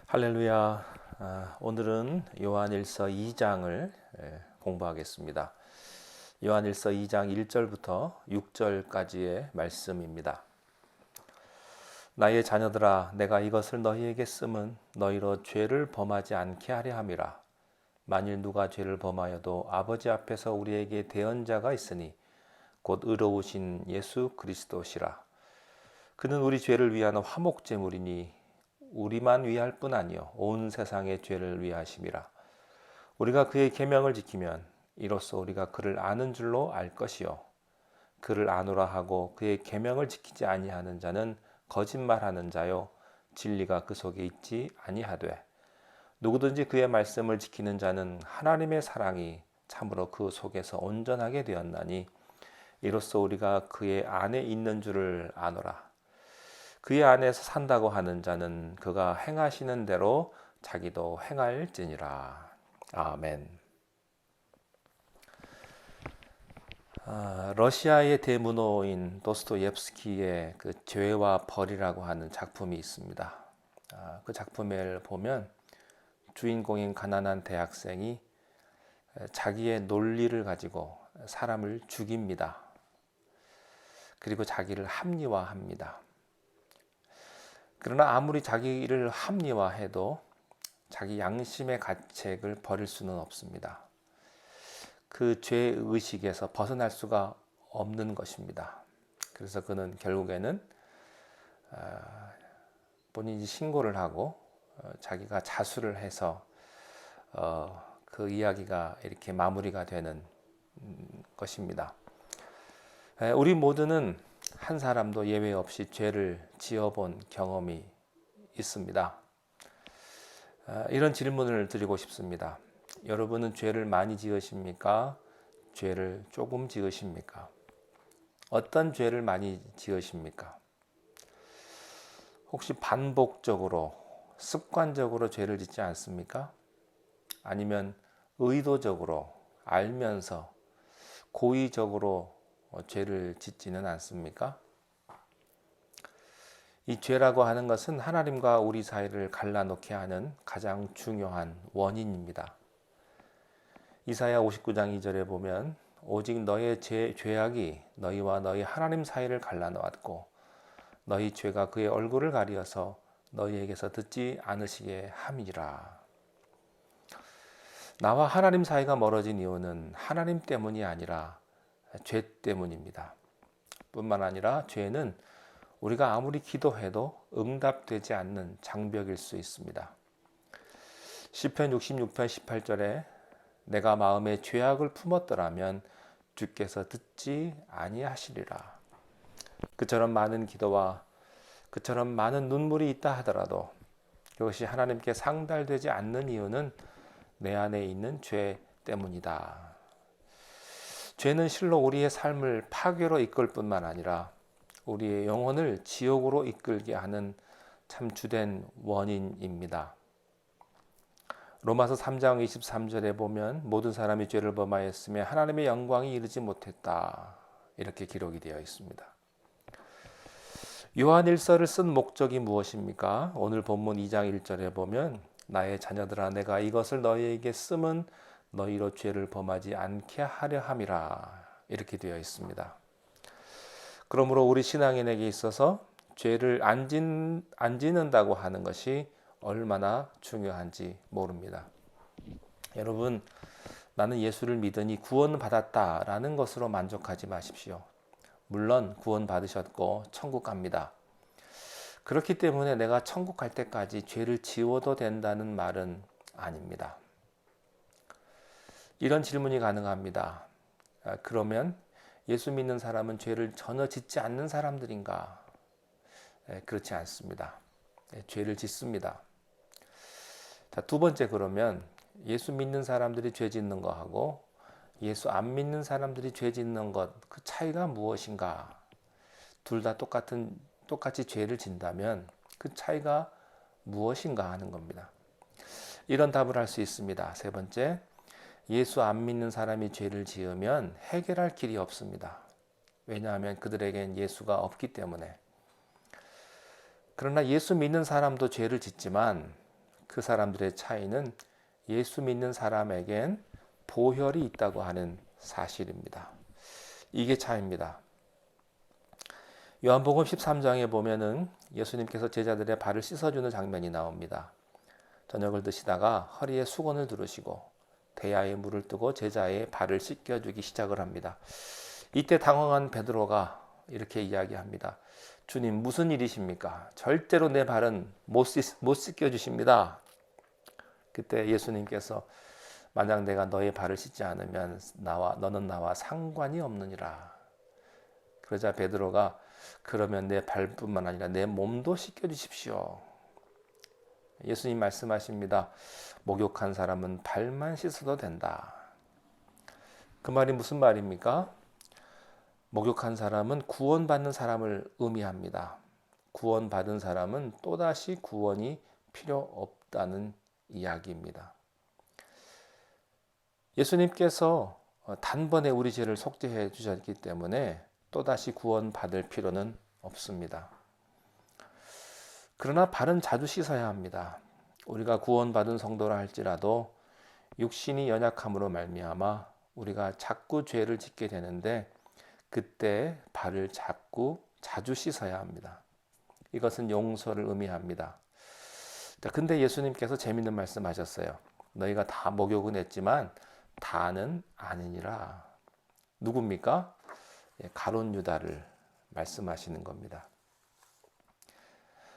할렐루야. 오늘은 요한일서 2장을 공부하겠습니다. 요한일서 2장 1절부터 6절까지의 말씀입니다. 나의 자녀들아, 내가 이것을 너희에게 쓰면 너희로 죄를 범하지 않게 하려 함이라. 만일 누가 죄를 범하여도 아버지 앞에서 우리에게 대언자가 있으니 곧 의로우신 예수 그리스도시라. 그는 우리 죄를 위한 화목제물이니 우리만 위할 뿐 아니요 온 세상의 죄를 위하심이라. 우리가 그의 계명을 지키면 이로써 우리가 그를 아는 줄로 알 것이요 그를 아노라 하고 그의 계명을 지키지 아니하는 자는 거짓말하는 자요 진리가 그 속에 있지 아니하되 누구든지 그의 말씀을 지키는 자는 하나님의 사랑이 참으로 그 속에서 온전하게 되었나니 이로써 우리가 그의 안에 있는 줄을 아노라. 그의 안에서 산다고 하는 자는 그가 행하시는 대로 자기도 행할지니라. 아멘. 러시아의 대문호인 도스토옙스키의 그 죄와 벌이라고 하는 작품이 있습니다. 그 작품을 보면 주인공인 가난한 대학생이 자기의 논리를 가지고 사람을 죽입니다. 그리고 자기를 합리화합니다. 그러나 아무리 자기를 합리화해도 자기 양심의 가책을 버릴 수는 없습니다. 그 죄의식에서 벗어날 수가 없는 것입니다. 그래서 그는 결국에는 본인이 신고를 하고 자기가 자수를 해서 그 이야기가 이렇게 마무리가 되는 것입니다. 우리 모두는 한 사람도 예외 없이 죄를 지어본 경험이 있습니다. 이런 질문을 드리고 싶습니다. 여러분은 죄를 많이 지으십니까? 죄를 조금 지으십니까? 어떤 죄를 많이 지으십니까? 혹시 반복적으로, 습관적으로 죄를 짓지 않습니까? 아니면 의도적으로, 알면서, 고의적으로 죄를 짓지는 않습니까? 이 죄라고 하는 것은 하나님과 우리 사이를 갈라놓게 하는 가장 중요한 원인입니다. 이사야 59장 2절에 보면 오직 너의 죄악이 너희와 너희 하나님 사이를 갈라놓았고 너희 죄가 그의 얼굴을 가리어서 너희에게서 듣지 않으시게 함이라. 나와 하나님 사이가 멀어진 이유는 하나님 때문이 아니라 죄 때문입니다. 뿐만 아니라 죄는 우리가 아무리 기도해도 응답되지 않는 장벽일 수 있습니다. 시편 66편 18절에 내가 마음에 죄악을 품었더라면 주께서 듣지 아니하시리라. 그처럼 많은 기도와 그처럼 많은 눈물이 있다 하더라도 그것이 하나님께 상달되지 않는 이유는 내 안에 있는 죄 때문이다. 죄는 실로 우리의 삶을 파괴로 이끌 뿐만 아니라 우리의 영혼을 지옥으로 이끌게 하는 참 주된 원인입니다. 로마서 3장 23절에 보면 모든 사람이 죄를 범하였으며 하나님의 영광이 이르지 못했다. 이렇게 기록이 되어 있습니다. 요한일서를 쓴 목적이 무엇입니까? 오늘 본문 2장 1절에 보면 나의 자녀들아 내가 이것을 너희에게 쓰면 너희로 죄를 범하지 않게 하려 함이라. 이렇게 되어 있습니다. 그러므로 우리 신앙인에게 있어서 죄를 안 짓는다고 하는 것이 얼마나 중요한지 모릅니다. 여러분, 나는 예수를 믿으니 구원받았다라는 것으로 만족하지 마십시오. 물론 구원받으셨고 천국 갑니다. 그렇기 때문에 내가 천국 갈 때까지 죄를 지워도 된다는 말은 아닙니다. 이런 질문이 가능합니다. 그러면 예수 믿는 사람은 죄를 전혀 짓지 않는 사람들인가? 그렇지 않습니다. 죄를 짓습니다. 자, 두 번째, 그러면 예수 믿는 사람들이 죄 짓는 거하고 예수 안 믿는 사람들이 죄 짓는 것, 그 차이가 무엇인가? 둘 다 똑같이 죄를 진다면 그 차이가 무엇인가 하는 겁니다. 이런 답을 할 수 있습니다. 세 번째, 예수 안 믿는 사람이 죄를 지으면 해결할 길이 없습니다. 왜냐하면 그들에겐 예수가 없기 때문에. 그러나 예수 믿는 사람도 죄를 짓지만 그 사람들의 차이는 예수 믿는 사람에겐 보혈이 있다고 하는 사실입니다. 이게 차이입니다. 요한복음 13장에 보면은 예수님께서 제자들의 발을 씻어주는 장면이 나옵니다. 저녁을 드시다가 허리에 수건을 두르시고 대야에 물을 뜨고 제자의 발을 씻겨주기 시작을 합니다. 이때 당황한 베드로가 이렇게 이야기합니다. 주님, 무슨 일이십니까? 절대로 내 발은 못 씻겨주십니다. 그때 예수님께서 만약 내가 너의 발을 씻지 않으면 너는 나와 상관이 없느니라. 그러자 베드로가 그러면 내 발뿐만 아니라 내 몸도 씻겨주십시오. 예수님 말씀하십니다. 목욕한 사람은 발만 씻어도 된다. 그 말이 무슨 말입니까? 목욕한 사람은 구원받는 사람을 의미합니다. 구원받은 사람은 또다시 구원이 필요 없다는 이야기입니다. 예수님께서 단번에 우리 죄를 속죄해 주셨기 때문에 또다시 구원받을 필요는 없습니다. 그러나 발은 자주 씻어야 합니다. 우리가 구원받은 성도라 할지라도 육신이 연약함으로 말미암아 우리가 자꾸 죄를 짓게 되는데 그때 발을 자주 씻어야 합니다. 이것은 용서를 의미합니다. 근데 예수님께서 재밌는 말씀하셨어요. 너희가 다 목욕은 했지만 다는 아니니라. 누굽니까? 가룟 유다를 말씀하시는 겁니다.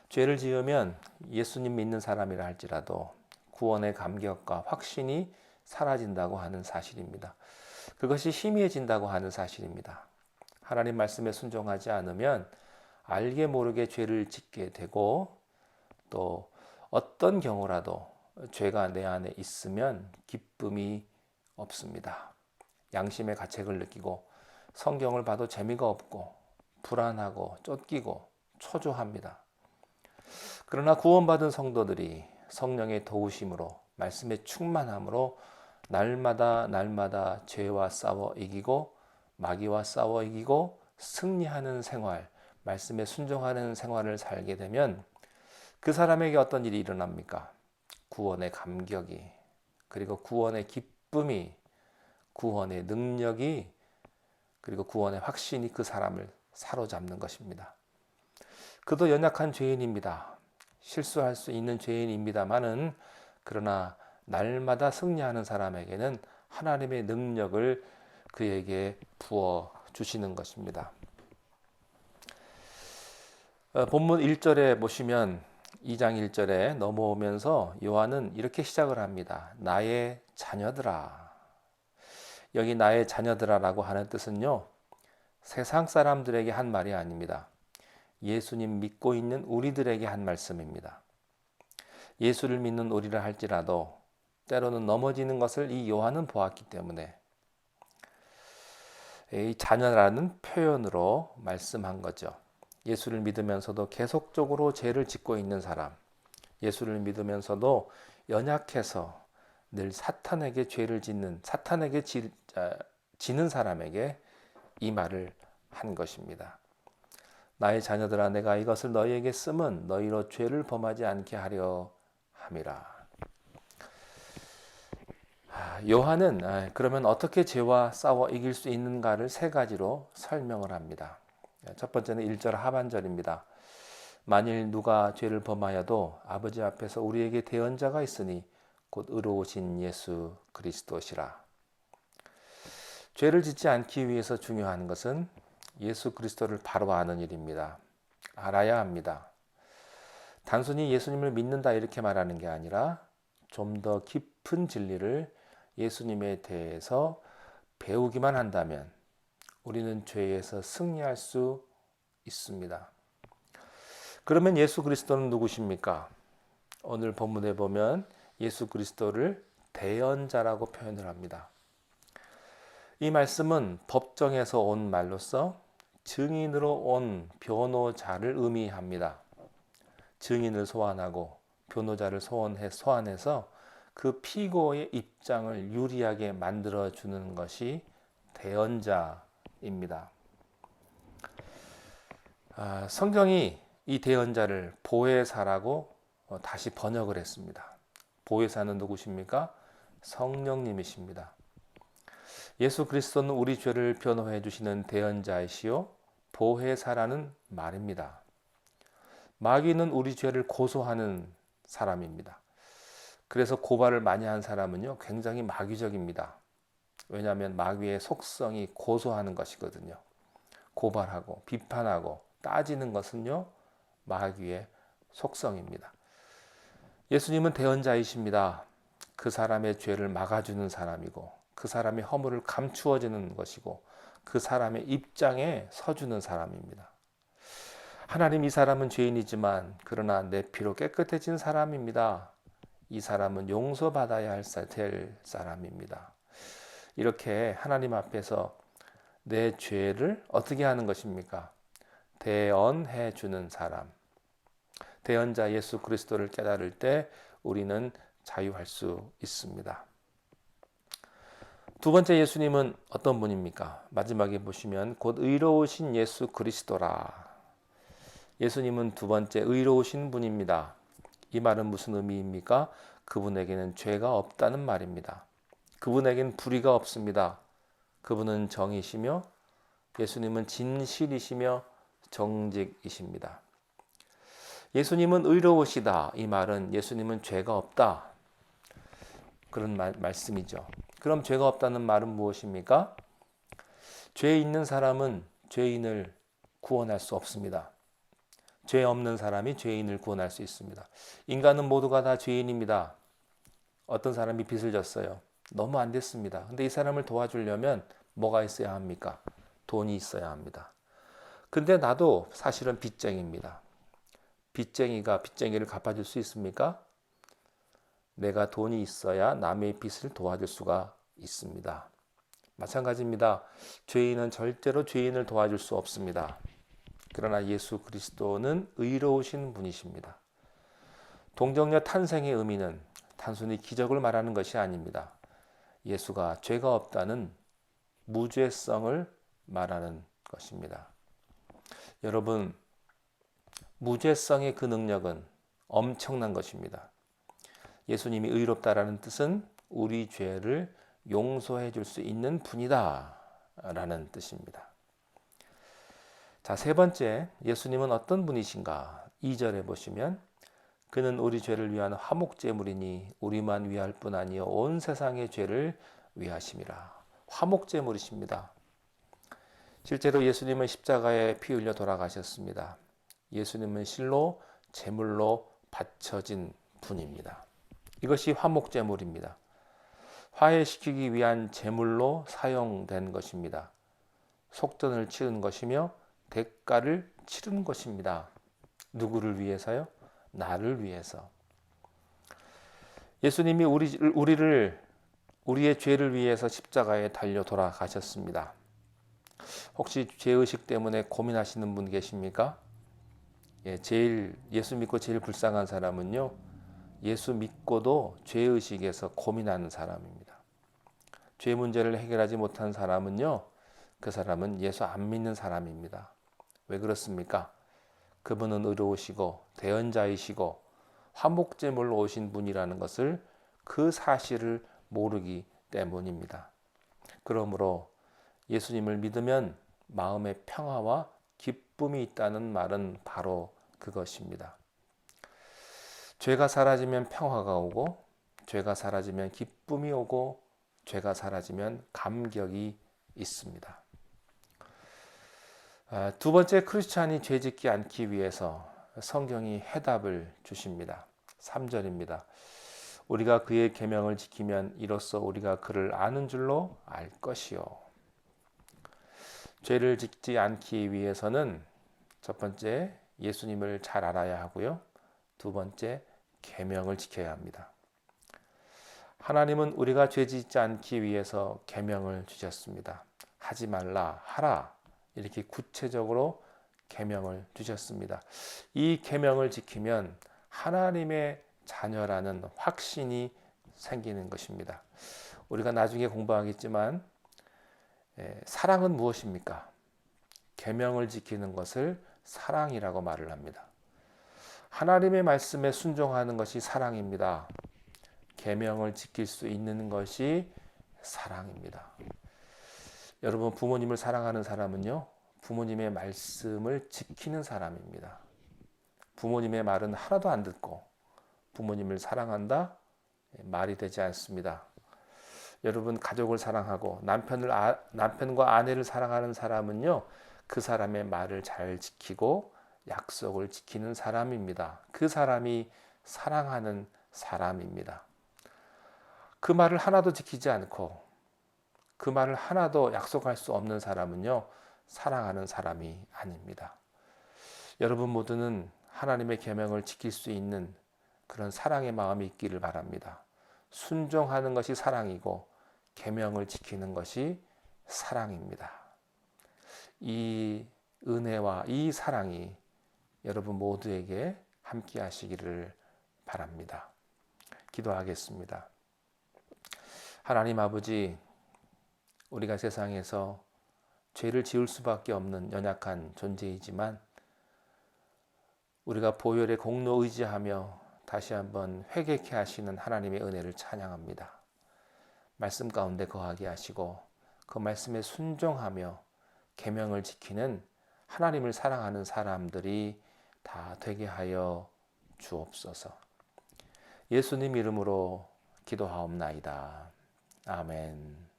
죄를 지으면 예수님 믿는 사람이라 할지라도 구원의 감격과 확신이 사라진다고 하는 사실입니다. 그것이 희미해진다고 하는 사실입니다. 하나님 말씀에 순종하지 않으면 알게 모르게 죄를 짓게 되고 또 어떤 경우라도 죄가 내 안에 있으면 기쁨이 없습니다. 양심의 가책을 느끼고 성경을 봐도 재미가 없고 불안하고 쫓기고 초조합니다. 그러나 구원받은 성도들이 성령의 도우심으로 말씀의 충만함으로 날마다 죄와 싸워 이기고 마귀와 싸워 이기고 승리하는 생활, 말씀에 순종하는 생활을 살게 되면 그 사람에게 어떤 일이 일어납니까? 구원의 감격이, 그리고 구원의 기쁨이, 구원의 능력이, 그리고 구원의 확신이 그 사람을 사로잡는 것입니다. 그도 연약한 죄인입니다. 실수할 수 있는 죄인입니다만은 그러나 날마다 승리하는 사람에게는 하나님의 능력을 그에게 부어 주시는 것입니다. 본문 1절에 보시면 2장 1절에 넘어오면서 요한은 이렇게 시작을 합니다. 나의 자녀들아. 여기 나의 자녀들아라고 하는 뜻은요, 세상 사람들에게 한 말이 아닙니다. 예수님 믿고 있는 우리들에게 한 말씀입니다. 예수를 믿는 우리라 할지라도 때로는 넘어지는 것을 이 요한은 보았기 때문에 이 자녀라는 표현으로 말씀한 거죠. 예수를 믿으면서도 계속적으로 죄를 짓고 있는 사람, 예수를 믿으면서도 연약해서 늘 사탄에게 죄를 짓는, 사탄에게 지는 사람에게 이 말을 한 것입니다. 나의 자녀들아, 내가 이것을 너희에게 쓰면 너희로 죄를 범하지 않게 하려 함이라. 요한은 그러면 어떻게 죄와 싸워 이길 수 있는가를 세 가지로 설명을 합니다. 첫 번째는 1절 하반절입니다. 만일 누가 죄를 범하여도 아버지 앞에서 우리에게 대언자가 있으니 곧 의로우신 예수 그리스도시라. 죄를 짓지 않기 위해서 중요한 것은 예수 그리스도를 바로 아는 일입니다. 알아야 합니다. 단순히 예수님을 믿는다 이렇게 말하는 게 아니라 좀 더 깊은 진리를 예수님에 대해서 배우기만 한다면 우리는 죄에서 승리할 수 있습니다. 그러면 예수 그리스도는 누구십니까? 오늘 본문에 보면 예수 그리스도를 대언자라고 표현을 합니다. 이 말씀은 법정에서 온 말로서 증인으로 온 변호자를 의미합니다. 증인을 소환하고 변호자를 소환해서 그 피고의 입장을 유리하게 만들어주는 것이 대언자입니다. 성경이 이 대언자를 보혜사라고 다시 번역을 했습니다. 보혜사는 누구십니까? 성령님이십니다. 예수 그리스도는 우리 죄를 변호해 주시는 대언자이시요 보혜사라는 말입니다. 마귀는 우리 죄를 고소하는 사람입니다. 그래서 고발을 많이 한 사람은요, 굉장히 마귀적입니다. 왜냐하면 마귀의 속성이 고소하는 것이거든요. 고발하고 비판하고 따지는 것은요, 마귀의 속성입니다. 예수님은 대언자이십니다. 그 사람의 죄를 막아주는 사람이고 그 사람의 허물을 감추어주는 것이고 그 사람의 입장에 서주는 사람입니다. 하나님, 이 사람은 죄인이지만 그러나 내 피로 깨끗해진 사람입니다. 이 사람은 용서받아야 될 사람입니다. 이렇게 하나님 앞에서 내 죄를 어떻게 하는 것입니까? 대언해 주는 사람. 대언자 예수 그리스도를 깨달을 때 우리는 자유할 수 있습니다. 두 번째 예수님은 어떤 분입니까? 마지막에 보시면 곧 의로우신 예수 그리스도라. 예수님은 두 번째 의로우신 분입니다. 이 말은 무슨 의미입니까? 그분에게는 죄가 없다는 말입니다. 그분에게는 불의가 없습니다. 그분은 정이시며 예수님은 진실이시며 정직이십니다. 예수님은 의로우시다. 이 말은 예수님은 죄가 없다. 그런 말씀이죠. 그럼 죄가 없다는 말은 무엇입니까? 죄 있는 사람은 죄인을 구원할 수 없습니다. 죄 없는 사람이 죄인을 구원할 수 있습니다. 인간은 모두가 다 죄인입니다. 어떤 사람이 빚을 졌어요. 너무 안 됐습니다. 근데 이 사람을 도와주려면 뭐가 있어야 합니까? 돈이 있어야 합니다. 근데 나도 사실은 빚쟁이입니다. 빚쟁이가 빚쟁이를 갚아줄 수 있습니까? 내가 돈이 있어야 남의 빚을 도와줄 수가 있습니다. 마찬가지입니다. 죄인은 절대로 죄인을 도와줄 수 없습니다. 그러나 예수 그리스도는 의로우신 분이십니다. 동정녀 탄생의 의미는 단순히 기적을 말하는 것이 아닙니다. 예수가 죄가 없다는 무죄성을 말하는 것입니다. 여러분, 무죄성의 그 능력은 엄청난 것입니다. 예수님이 의롭다라는 뜻은 우리 죄를 용서해 줄 수 있는 분이다 라는 뜻입니다. 자, 세 번째, 예수님은 어떤 분이신가? 2절에 보시면 그는 우리 죄를 위한 화목제물이니 우리만 위할 뿐 아니요 온 세상의 죄를 위하심이라. 화목제물이십니다. 실제로 예수님은 십자가에 피 흘려 돌아가셨습니다. 예수님은 실로 제물로 바쳐진 분입니다. 이것이 화목제물입니다. 화해시키기 위한 제물로 사용된 것입니다. 속전을 치른 것이며 대가를 치른 것입니다. 누구를 위해서요? 나를 위해서. 예수님이 우리의 죄를 위해서 십자가에 달려 돌아가셨습니다. 혹시 죄의식 때문에 고민하시는 분 계십니까? 예수 믿고 제일 불쌍한 사람은요, 예수 믿고도 죄의식에서 고민하는 사람입니다. 죄 문제를 해결하지 못한 사람은요, 그 사람은 예수 안 믿는 사람입니다. 왜 그렇습니까? 그분은 의로우시고 대언자이시고 화목제물로 오신 분이라는 것을, 그 사실을 모르기 때문입니다. 그러므로 예수님을 믿으면 마음의 평화와 기쁨이 있다는 말은 바로 그것입니다. 죄가 사라지면 평화가 오고, 죄가 사라지면 기쁨이 오고, 죄가 사라지면 감격이 있습니다. 두 번째, 크리스찬이 죄짓지 않기 위해서 성경이 해답을 주십니다. 3절입니다. 우리가 그의 계명을 지키면 이로써 우리가 그를 아는 줄로 알 것이요. 죄를 짓지 않기 위해서는 첫 번째, 예수님을 잘 알아야 하고요. 두 번째, 계명을 지켜야 합니다. 하나님은 우리가 죄 짓지 않기 위해서 계명을 주셨습니다. 하지 말라, 하라, 이렇게 구체적으로 계명을 주셨습니다. 이 계명을 지키면 하나님의 자녀라는 확신이 생기는 것입니다. 우리가 나중에 공부하겠지만 사랑은 무엇입니까? 계명을 지키는 것을 사랑이라고 말을 합니다. 하나님의 말씀에 순종하는 것이 사랑입니다. 계명을 지킬 수 있는 것이 사랑입니다. 여러분, 부모님을 사랑하는 사람은요, 부모님의 말씀을 지키는 사람입니다. 부모님의 말은 하나도 안 듣고 부모님을 사랑한다? 말이 되지 않습니다. 여러분, 가족을 사랑하고 남편과 아내를 사랑하는 사람은요, 그 사람의 말을 잘 지키고 약속을 지키는 사람입니다. 그 사람이 사랑하는 사람입니다. 그 말을 하나도 지키지 않고 그 말을 하나도 약속할 수 없는 사람은요, 사랑하는 사람이 아닙니다. 여러분 모두는 하나님의 계명을 지킬 수 있는 그런 사랑의 마음이 있기를 바랍니다. 순종하는 것이 사랑이고 계명을 지키는 것이 사랑입니다. 이 은혜와 이 사랑이 여러분 모두에게 함께 하시기를 바랍니다. 기도하겠습니다. 하나님 아버지, 우리가 세상에서 죄를 지을 수밖에 없는 연약한 존재이지만 우리가 보혈의 공로 의지하며 다시 한번 회개케 하시는 하나님의 은혜를 찬양합니다. 말씀 가운데 거하게 하시고 그 말씀에 순종하며 계명을 지키는 하나님을 사랑하는 사람들이 다 되게 하여 주옵소서. 예수님 이름으로 기도하옵나이다. 아멘.